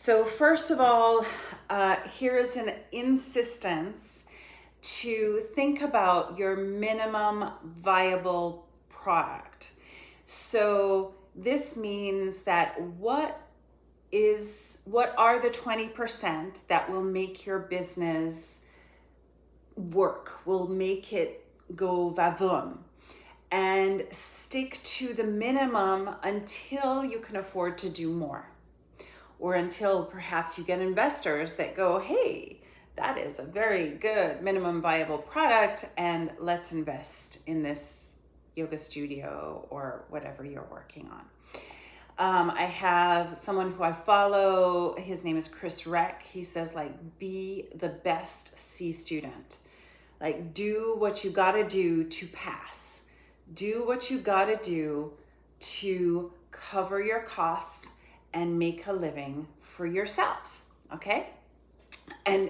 So first of all, here is an insistence to think about your minimum viable product. So this means that what are the 20% that will make your business work, will make it go va-voom, and stick to the minimum until you can afford to do more, or until perhaps you get investors that go, hey, that is a very good minimum viable product, and let's invest in this yoga studio or whatever you're working on. I have someone who I follow, his name is Chris Reck. He says, be the best C student. Do what you gotta do to pass. Do what you gotta do to cover your costs and make a living for yourself, okay? And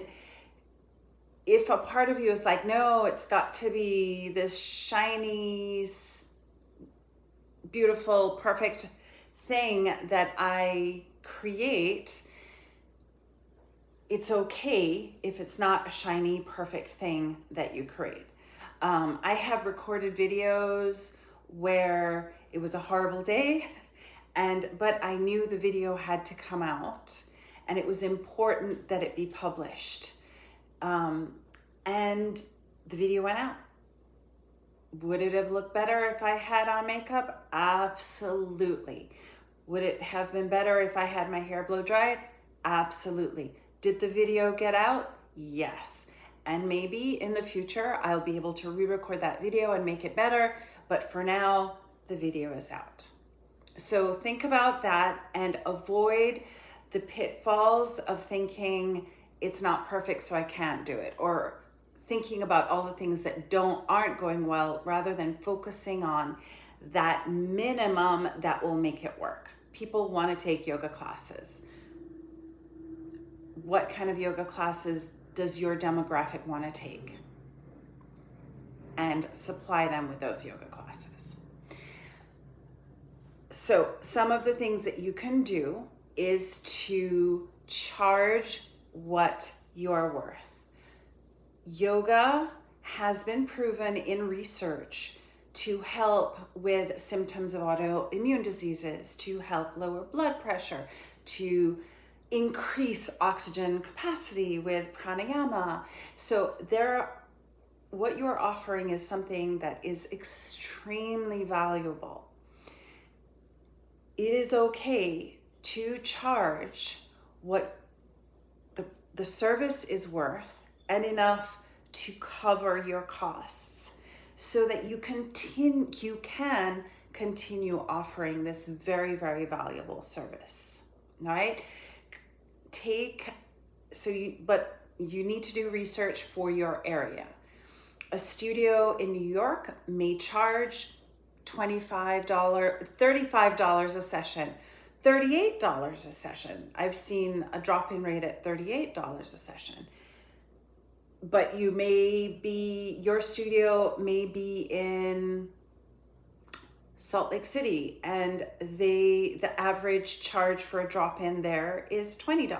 if a part of you is like, no, it's got to be this shiny, beautiful, perfect thing that I create, it's okay if it's not a shiny, perfect thing that you create. I have recorded videos where it was a horrible day, but I knew the video had to come out, and it was important that it be published. And the video went out. Would it have looked better if I had on makeup? Absolutely. Would it have been better if I had my hair blow dried? Absolutely. Did the video get out? Yes. And maybe in the future, I'll be able to re-record that video and make it better. But for now, the video is out. So think about that and avoid the pitfalls of thinking it's not perfect, so I can't do it, or thinking about all the things that aren't going well, rather than focusing on that minimum that will make it work. People want to take yoga classes. What kind of yoga classes does your demographic want to take? And supply them with those yoga classes. So some of the things that you can do is to charge what you're worth. Yoga has been proven in research to help with symptoms of autoimmune diseases, to help lower blood pressure, to increase oxygen capacity with pranayama. So what you're offering is something that is extremely valuable. It is okay to charge what the service is worth and enough to cover your costs, so that you can continue offering this very, very valuable service. All right? But you need to do research for your area. A studio in New York may charge $35 a session, $38 a session. I've seen a drop-in rate at $38 a session. But your studio may be in Salt Lake City, and the average charge for a drop-in there is $20.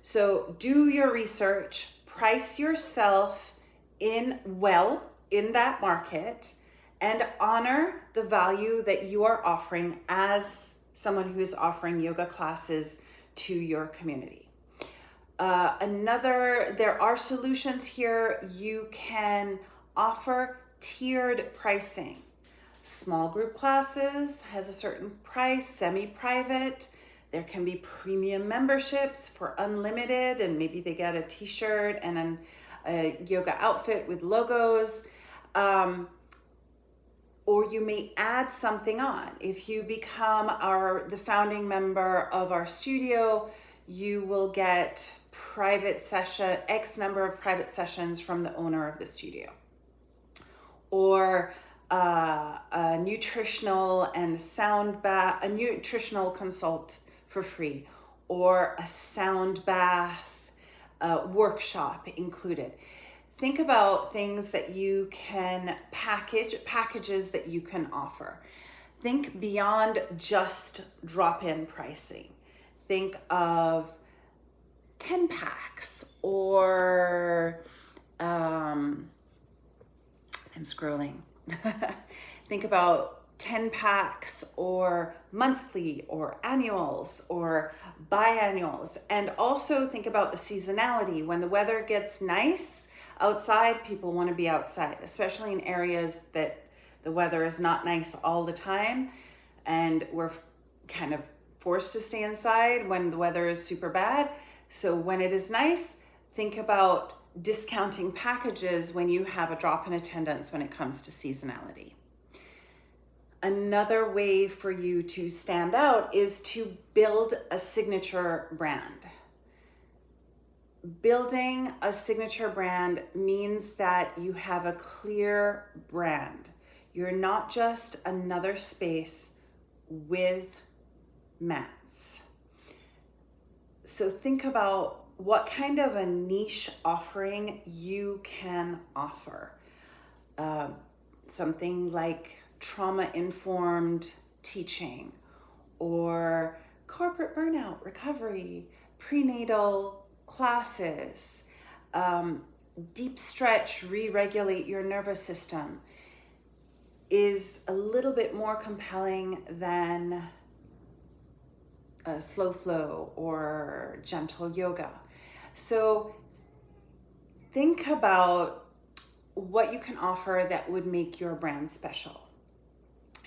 So do your research, price yourself in that market, and honor the value that you are offering as someone who is offering yoga classes to your community. There are solutions here. You can offer tiered pricing. Small group classes has a certain price, semi-private. There can be premium memberships for unlimited, and maybe they get a t-shirt and a yoga outfit with logos. Or you may add something on. If you become the founding member of our studio, you will get X number of private sessions from the owner of the studio, or a nutritional and a nutritional consult for free, or a sound bath workshop included. Think about things that you can packages that you can offer. Think beyond just drop-in pricing. think of 10 packs or I'm scrolling. Think about 10 packs or monthly or annuals or biannuals. And also think about the seasonality. When the weather gets nice outside, people want to be outside, especially in areas that the weather is not nice all the time. And we're kind of forced to stay inside when the weather is super bad. So when it is nice, think about discounting packages when you have a drop in attendance when it comes to seasonality. Another way for you to stand out is to build a signature brand. Building a signature brand means that you have a clear brand. You're not just another space with mats. So think about what kind of a niche offering you can offer. Something like trauma-informed teaching or corporate burnout recovery, prenatal classes, deep stretch, re-regulate your nervous system is a little bit more compelling than slow flow or gentle yoga. So think about what you can offer that would make your brand special.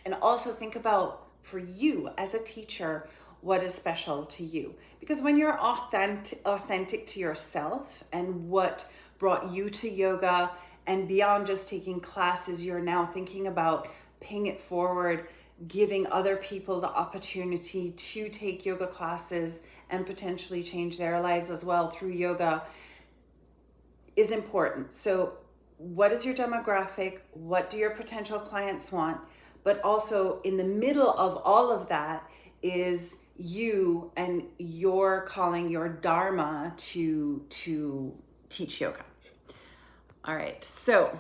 And also think about, for you as a teacher, what is special to you. Because when you're authentic to yourself and what brought you to yoga, and beyond just taking classes, you're now thinking about paying it forward, giving other people the opportunity to take yoga classes and potentially change their lives as well through yoga is important. So what is your demographic? What do your potential clients want? But also in the middle of all of that is you and your calling, your dharma to teach yoga. All right, so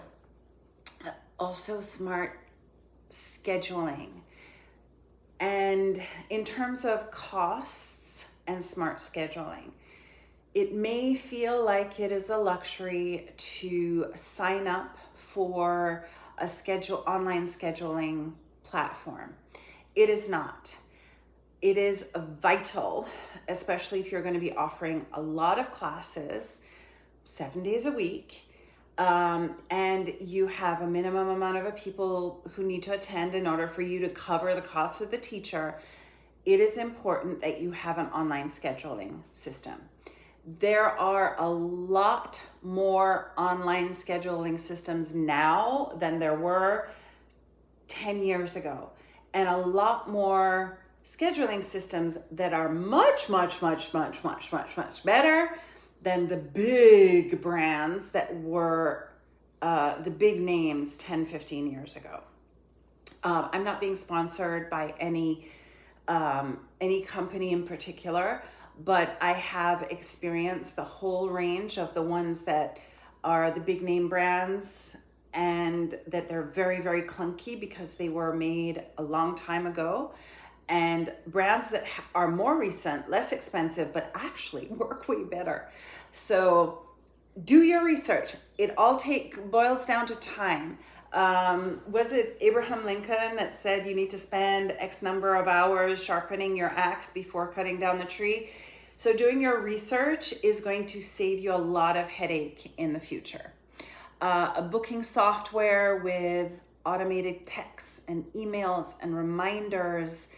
also smart scheduling. And in terms of costs and smart scheduling, it may feel like it is a luxury to sign up for a online scheduling platform. It is not. It is vital, especially if you're going to be offering a lot of classes 7 days a week. And you have a minimum amount of people who need to attend in order for you to cover the cost of the teacher. It is important that you have an online scheduling system. There are a lot more online scheduling systems now than there were 10 years ago, and a lot more scheduling systems that are much better than the big brands that were the big names 10, 15 years ago. I'm not being sponsored by any company in particular, but I have experienced the whole range of the ones that are the big name brands and that they're very, very clunky because they were made a long time ago, and brands that are more recent, less expensive, but actually work way better. So do your research. It all boils down to time. Was it Abraham Lincoln that said you need to spend X number of hours sharpening your axe before cutting down the tree? So doing your research is going to save you a lot of headache in the future. A booking software with automated texts and emails and reminders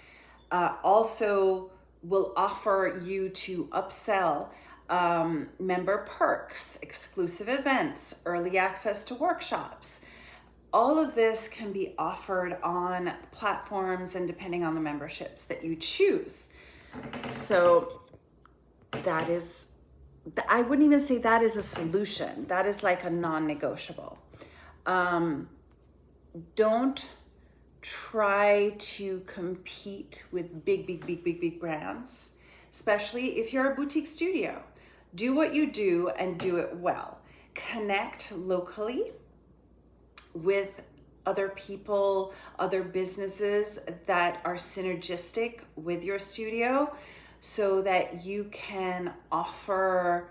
also will offer you to upsell member perks, exclusive events, early access to workshops. All of this can be offered on platforms and depending on the memberships that you choose. So that is, I wouldn't even say that is a solution. That is like a non-negotiable. Don't try to compete with big brands, especially if you're a boutique studio. Do what you do and do it well. Connect locally with other people, other businesses that are synergistic with your studio. so that you can offer,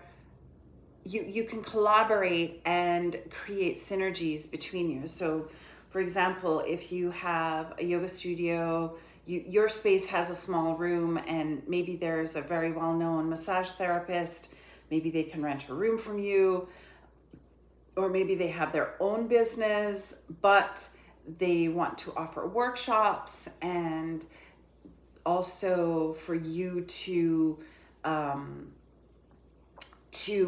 you can collaborate and create synergies between you. So for example, if you have a yoga studio, your space has a small room, and maybe there's a very well-known massage therapist, maybe they can rent a room from you, or maybe they have their own business, but they want to offer workshops, and also for you to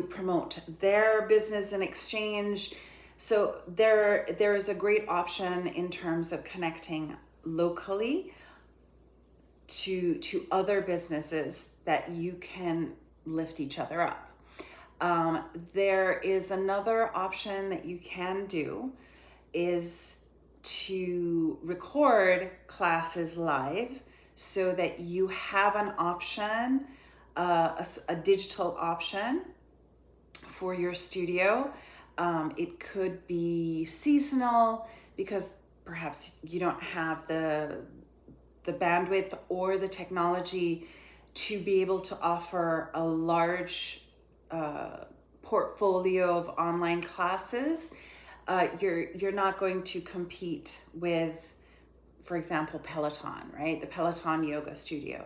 promote their business in exchange. So there is a great option in terms of connecting locally to other businesses that you can lift each other up. There is another option that you can do, is to record classes live, so that you have an option, a digital option for your studio. It could be seasonal, because perhaps you don't have the bandwidth or the technology to be able to offer a large portfolio of online classes. You're not going to compete with, for example, Peloton, right? The Peloton yoga studio.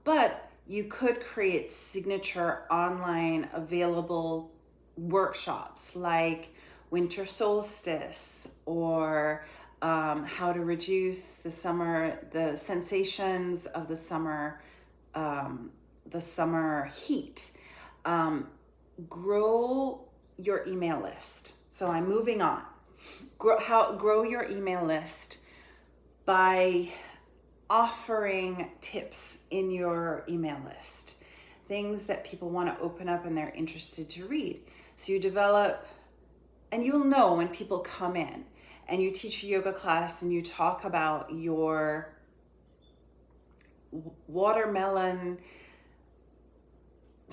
But you could create signature online available workshops like winter solstice, or how to reduce the sensations of the summer heat. Grow your email list. So I'm moving on. Grow your email list by offering tips in your email list, things that people want to open up and they're interested to read. So you develop, and you'll know when people come in and you teach a yoga class and you talk about your watermelon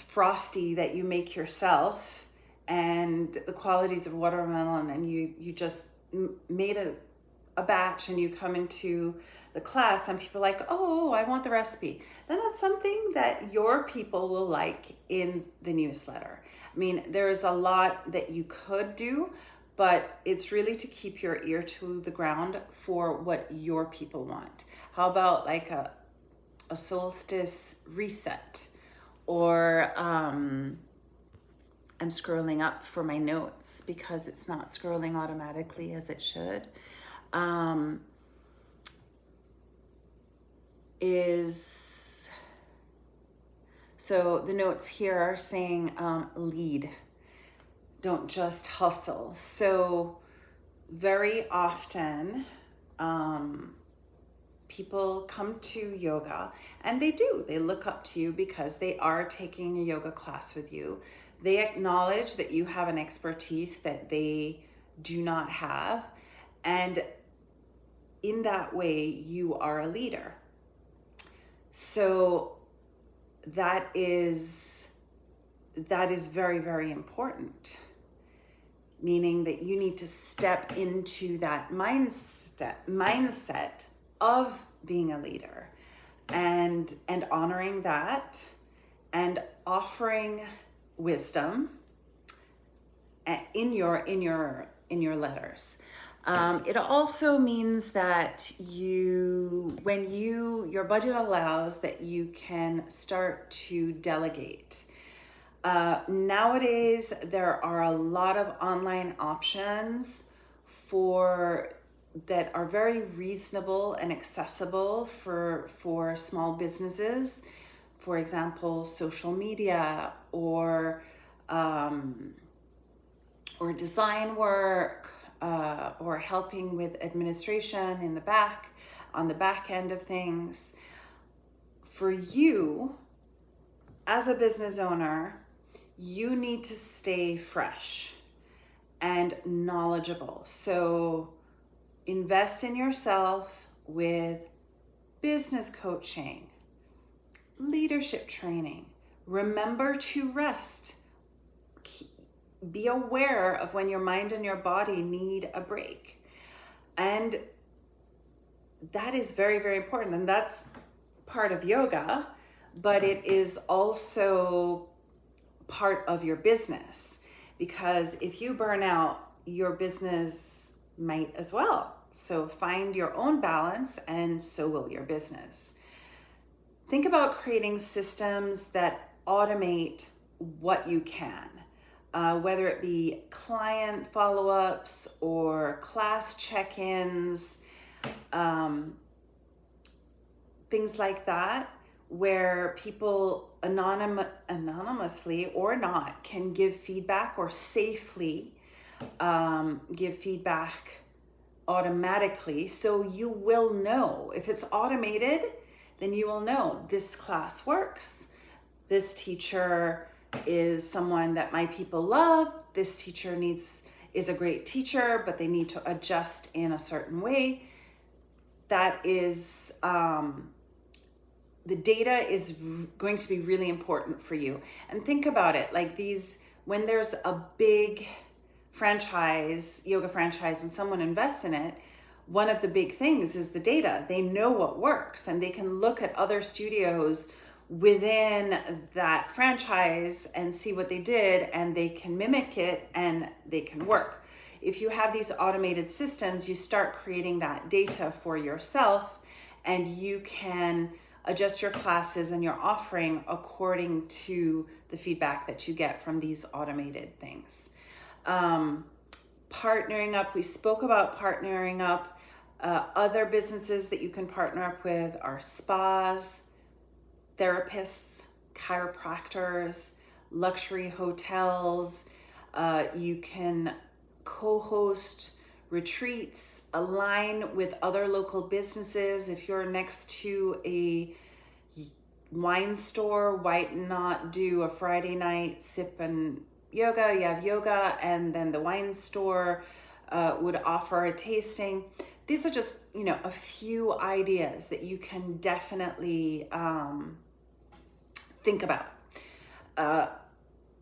frosty that you make yourself and the qualities of watermelon, and you just made a batch, and you come into the class and people are like, oh, I want the recipe. Then that's something that your people will like in the newsletter. I mean, there's a lot that you could do, but it's really to keep your ear to the ground for what your people want. How about like a solstice reset? Or I'm scrolling up for my notes because it's not scrolling automatically as it should. So the notes here are saying lead, don't just hustle. So very often people come to yoga and they look up to you because they are taking a yoga class with you. They acknowledge that you have an expertise that they do not have, and in that way you are a leader. So that is very, very important, meaning that you need to step into that mindset of being a leader, and honoring that, and offering wisdom in your letters. It also means that when your budget allows, that you can start to delegate. Nowadays, there are a lot of online options that are very reasonable and accessible for small businesses. For example, social media, or design work, or helping with administration on the back end of things. For you, as a business owner, you need to stay fresh and knowledgeable. So invest in yourself with business coaching, leadership training. Remember to rest. Be aware of when your mind and your body need a break. And that is very, very important. And that's part of yoga. but it is also part of your business, because if you burn out, your business might as well. So find your own balance, and so will your business. Think about creating systems that automate what you can, whether it be client follow-ups or class check-ins, things like that, where people anonymously or not can give feedback, or safely give feedback automatically. So you will know. If it's automated, then you will know this class works. This teacher is someone that my people love. This teacher is a great teacher, but they need to adjust in a certain way. That is, the data is going to be really important for you. And think about it like when there's a big yoga franchise, and someone invests in it, one of the big things is the data. They know what works, and they can look at other studios within that franchise and see what they did, and they can mimic it, and they can work. If you have these automated systems, you start creating that data for yourself, and you can adjust your classes and your offering according to the feedback that you get from these automated things. Partnering up, we spoke about partnering up. Other businesses that you can partner up with are spas, therapists, chiropractors, luxury hotels. You can co-host retreats, align with other local businesses. If you're next to a wine store, why not do a Friday night sip and yoga? You have yoga, and then the wine store would offer a tasting. These are just, a few ideas that you can definitely think about.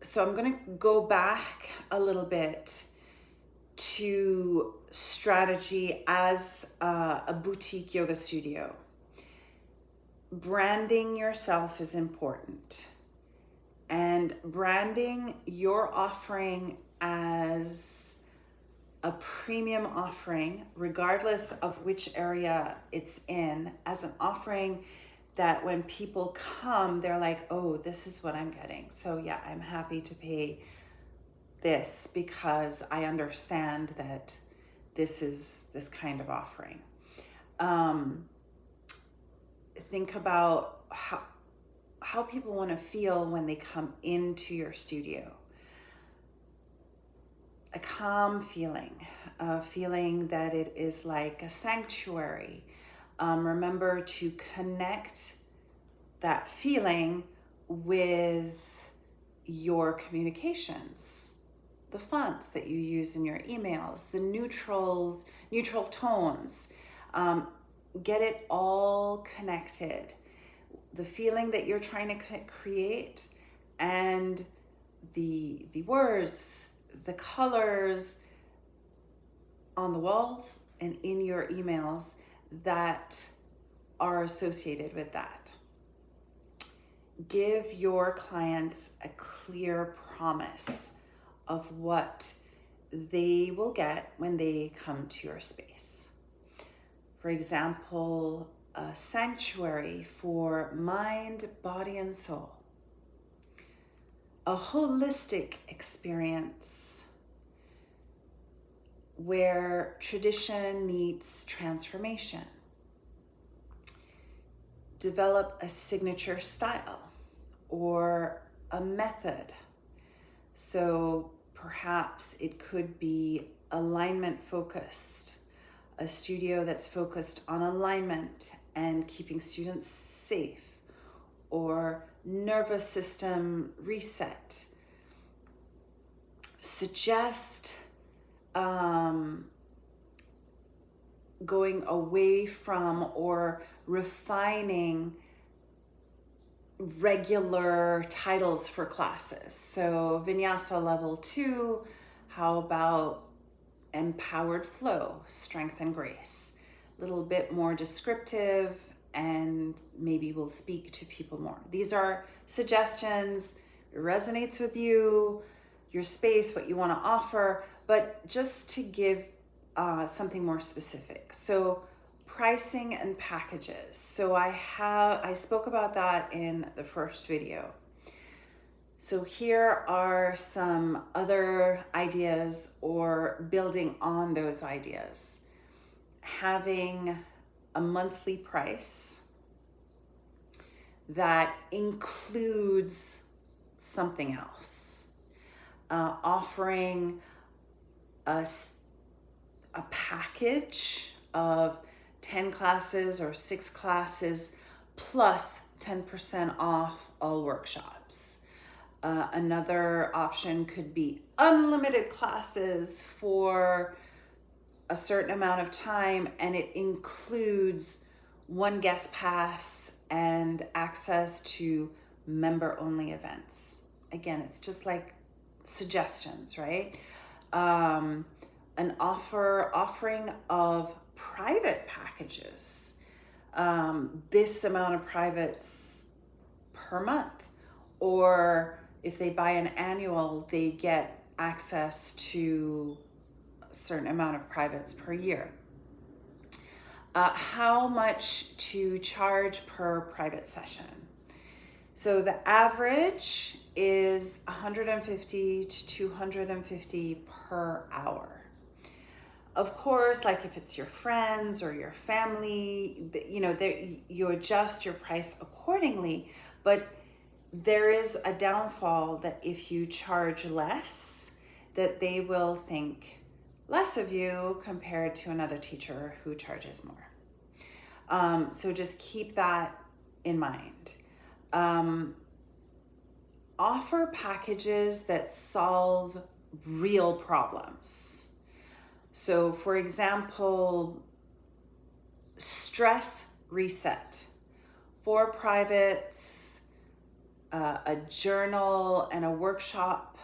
So I'm going to go back a little bit to strategy as a boutique yoga studio. Branding yourself is important, and branding your offering as a premium offering, regardless of which area it's in, as an offering that when people come, they're like, oh, this is what I'm getting. So yeah, I'm happy to pay this because I understand that this is this kind of offering. Think about how people want to feel when they come into your studio. A calm feeling, a feeling that it is like a sanctuary. Remember to connect that feeling with your communications, the fonts that you use in your emails, the neutral tones. Get it all connected. The feeling that you're trying to create, and the words, the colors on the walls and in your emails that are associated with that. Give your clients a clear promise of what they will get when they come to your space. For example, a sanctuary for mind, body, and soul. A holistic experience where tradition meets transformation. Develop a signature style or a method. So perhaps it could be alignment focused, a studio that's focused on alignment and keeping students safe, or nervous system reset. Suggest going away from or refining regular titles for classes. So Vinyasa level 2, how about empowered flow, strength and grace? A little bit more descriptive, and maybe will speak to people more. These are suggestions. It resonates with you, your space, what you want to offer, but just to give something more specific. So pricing and packages. So I spoke about that in the first video. So here are some other ideas or building on those ideas. Having a monthly price that includes something else. Offering a package of 10 classes or 6 classes plus 10% off all workshops. Another option could be unlimited classes for a certain amount of time, and it includes one guest pass and access to member-only events. Again, it's just like suggestions, right? An offering of private packages. This amount of privates per month, or if they buy an annual, they get access to a certain amount of privates per year. How much to charge per private session? So the average is $150 to $250 per hour. Of course, like if it's your friends or your family, you adjust your price accordingly, but there is a downfall that if you charge less, that they will think less of you compared to another teacher who charges more. So just keep that in mind. Offer packages that solve real problems. So for example, stress reset, 4 privates, a journal and a workshop,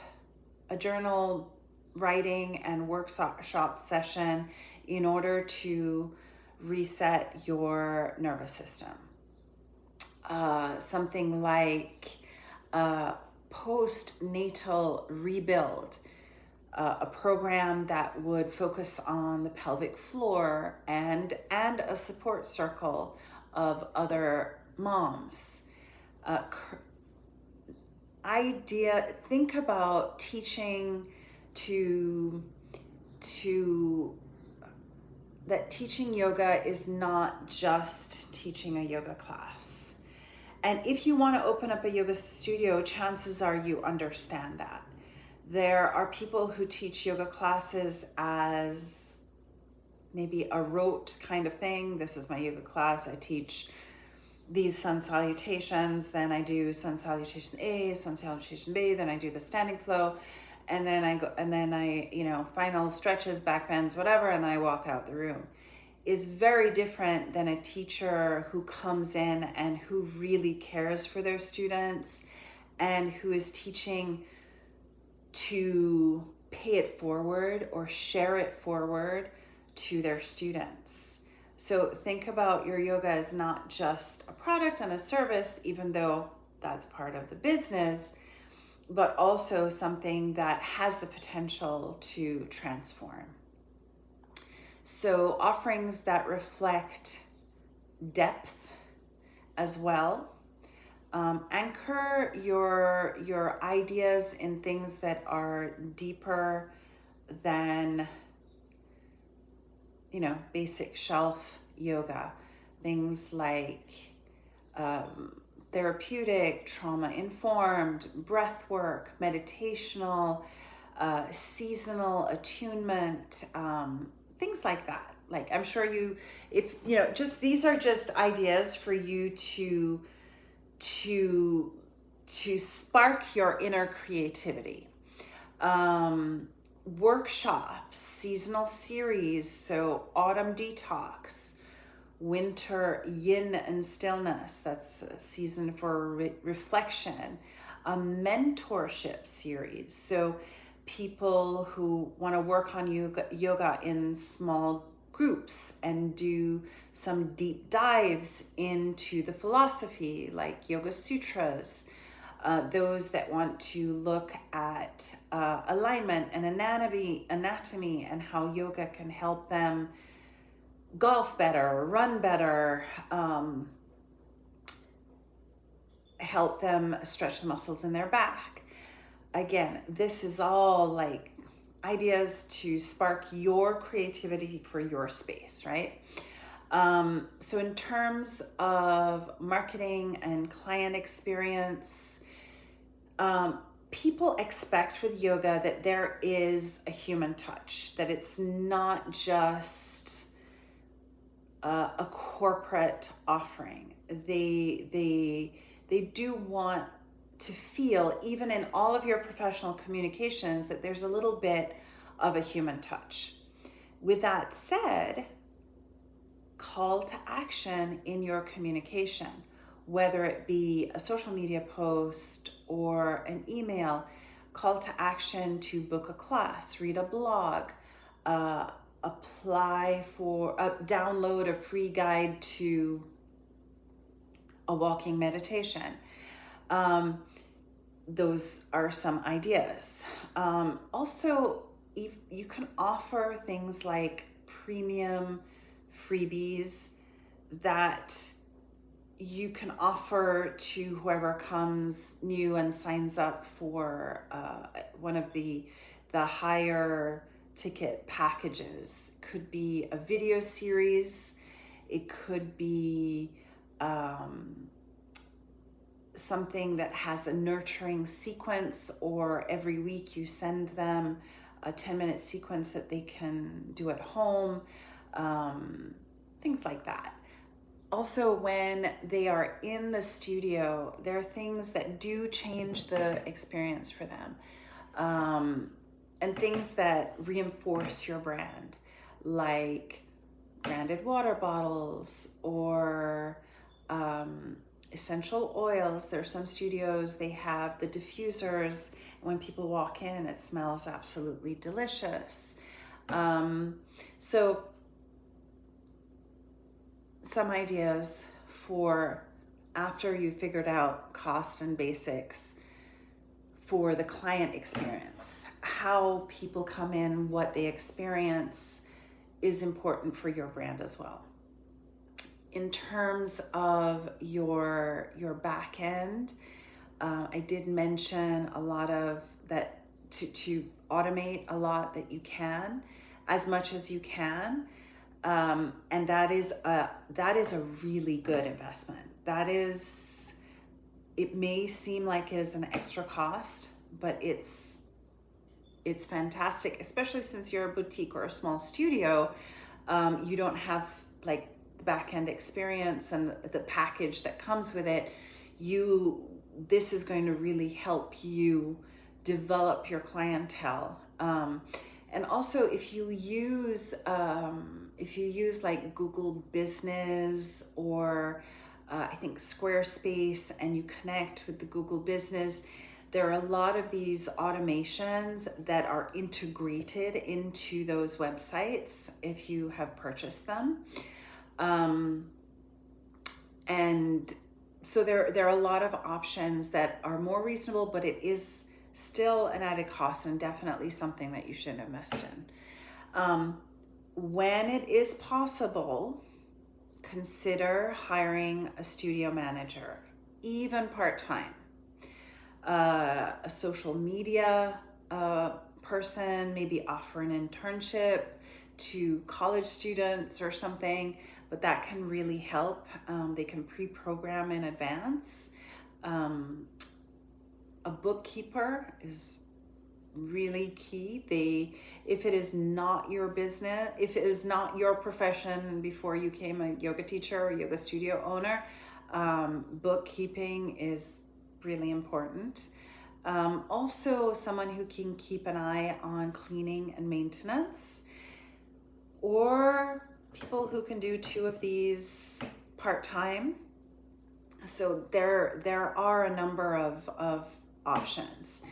a journal writing and workshop session in order to reset your nervous system. Something like postnatal rebuild, a program that would focus on the pelvic floor and a support circle of other moms. Think about teaching that teaching yoga is not just teaching a yoga class. And if you want to open up a yoga studio, chances are you understand that. There are people who teach yoga classes as maybe a rote kind of thing. This is my yoga class. I teach these sun salutations, then I do sun salutation A, sun salutation B, then I do the standing flow, and then I final stretches, back bends, whatever, and then I walk out the room. Is very different than a teacher who comes in and who really cares for their students and who is teaching to pay it forward or share it forward to their students. So think about your yoga as not just a product and a service, even though that's part of the business, but also something that has the potential to transform. So offerings that reflect depth as well. Anchor your ideas in things that are deeper than basic shelf yoga. Things like therapeutic, trauma-informed, breath work, meditational, seasonal attunement, things like that. Like I'm sure these are just ideas for you to spark your inner creativity. Workshops, seasonal series, so autumn detox, winter yin and stillness, that's a season for reflection, a mentorship series, so people who want to work on yoga in small groups and do some deep dives into the philosophy, like Yoga Sutras. Those that want to look at alignment and anatomy and how yoga can help them golf better, run better, help them stretch the muscles in their back. Again, this is all like ideas to spark your creativity for your space, right? So in terms of marketing and client experience, people expect with yoga that there is a human touch, that it's not just a corporate offering. They do want to feel, even in all of your professional communications, that there's a little bit of a human touch. With that said, call to action in your communication, whether it be a social media post or an email, call to action to book a class, read a blog, download a free guide to a walking meditation. Those are some ideas. Also, you can offer things like premium freebies that you can offer to whoever comes new and signs up for one of the higher ticket packages. Could be a video series. It could be something that has a nurturing sequence, or every week you send them a 10-minute sequence that they can do at home, things like that. Also, when they are in the studio, there are things that do change the experience for them, and things that reinforce your brand, like branded water bottles or essential oils. There are some studios, they have the diffusers. When people walk in, it smells absolutely delicious. So some ideas for after you figured out cost and basics for the client experience. How people come in, what they experience is important for your brand as well. In terms of your back end, I did mention a lot of that to automate a lot that you can, as much as you can, and that is a really good investment. It may seem like it is an extra cost, but it's fantastic, especially since you're a boutique or a small studio. You don't have like the back end experience and the package that comes with it. This is going to really help you develop your clientele. And also, if you use like Google Business or I think Squarespace, and you connect with the Google Business, there are a lot of these automations that are integrated into those websites if you have purchased them. And so there are a lot of options that are more reasonable, but it is still an added cost and definitely something that you should invest in. When it is possible, consider hiring a studio manager, even part-time. A social media person, maybe offer an internship to college students or something, but that can really help. They can pre-program in advance. A bookkeeper is really key. If it is not your business, if it is not your profession before you became a yoga teacher or yoga studio owner, bookkeeping is really important. Also, someone who can keep an eye on cleaning and maintenance, or people who can do two of these part-time. So there are a number of options.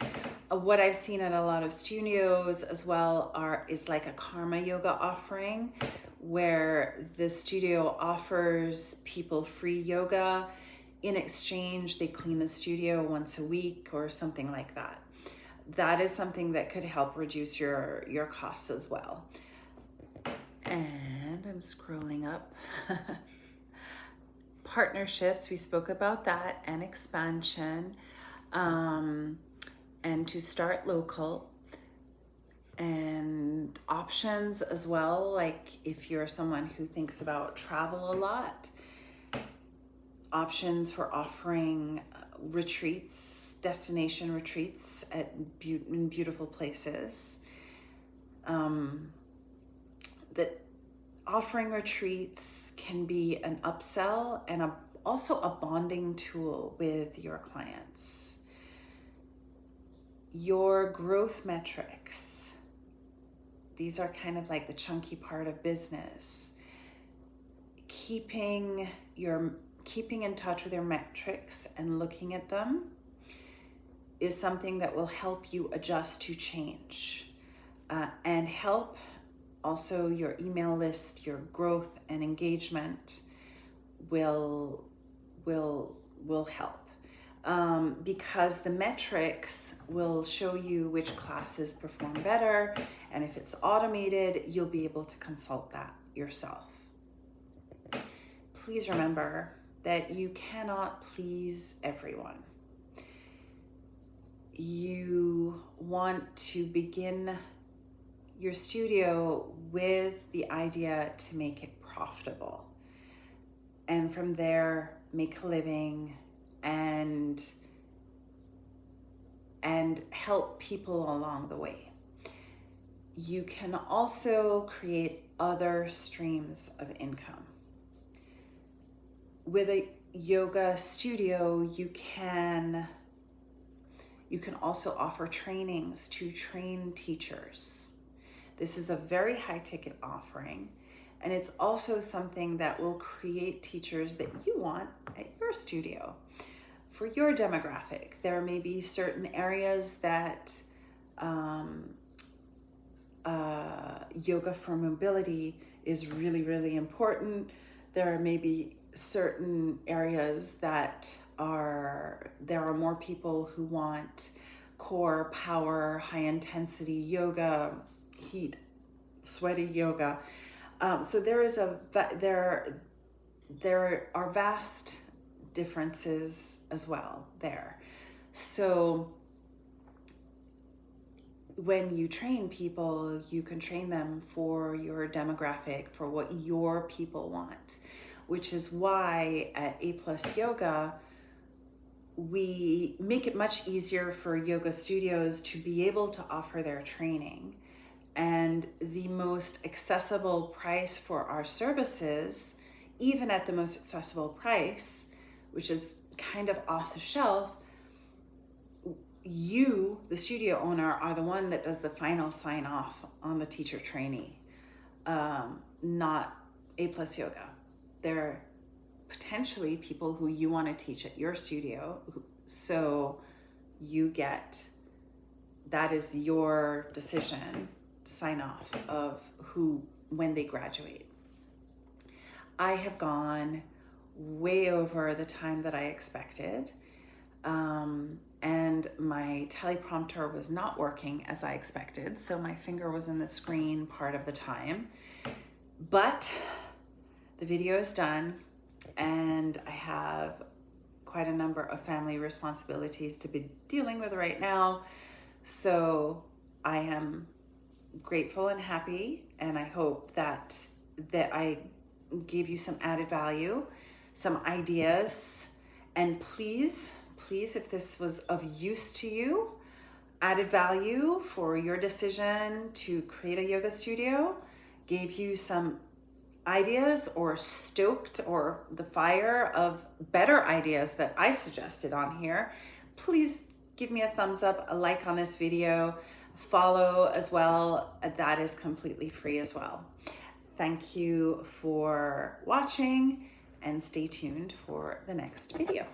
What I've seen at a lot of studios as well is like a karma yoga offering, where the studio offers people free yoga. In exchange, they clean the studio once a week or something like that. That is something that could help reduce your costs as well. And I'm scrolling up. Partnerships, we spoke about that, and expansion, and to start local, and options as well. Like if you're someone who thinks about travel a lot, options for offering retreats, destination retreats in beautiful places. That offering retreats can be an upsell and also a bonding tool with your clients. Your growth metrics, these are kind of like the chunky part of business. Keeping in touch with your metrics and looking at them is something that will help you adjust to change, and help also your email list, your growth and engagement will help, because the metrics will show you which classes perform better, and if it's automated, you'll be able to consult that yourself. Please remember that you cannot please everyone. You want to begin your studio with the idea to make it profitable, and from there make a living and help people along the way. You can also create other streams of income. With a yoga studio, you can also offer trainings to train teachers. This is a very high ticket offering, and it's also something that will create teachers that you want at your studio. For your demographic, there may be certain areas that yoga for mobility is really, really important. There may be certain areas that there are more people who want core, power, high intensity yoga, heat, sweaty yoga. So there are vast differences as well there. So when you train people, you can train them for your demographic, for what your people want, which is why at APlusYoga, we make it much easier for yoga studios to be able to offer their training. And the most accessible price for our services, even at the most accessible price, which is kind of off the shelf, you, the studio owner, are the one that does the final sign off on the teacher trainee, not APlusYoga. They're potentially people who you want to teach at your studio, so that is your decision to sign off of who, when they graduate. I have gone way over the time that I expected, and my teleprompter was not working as I expected, so my finger was in the screen part of the time. But the video is done, and I have quite a number of family responsibilities to be dealing with right now. So I am grateful and happy, and I hope that I gave you some added value, some ideas, and please, if this was of use to you, added value for your decision to create a yoga studio, gave you some ideas or stoked or the fire of better ideas that I suggested on here, please give me a thumbs up, a like on this video, follow as well. That is completely free as well. Thank you for watching, and stay tuned for the next video.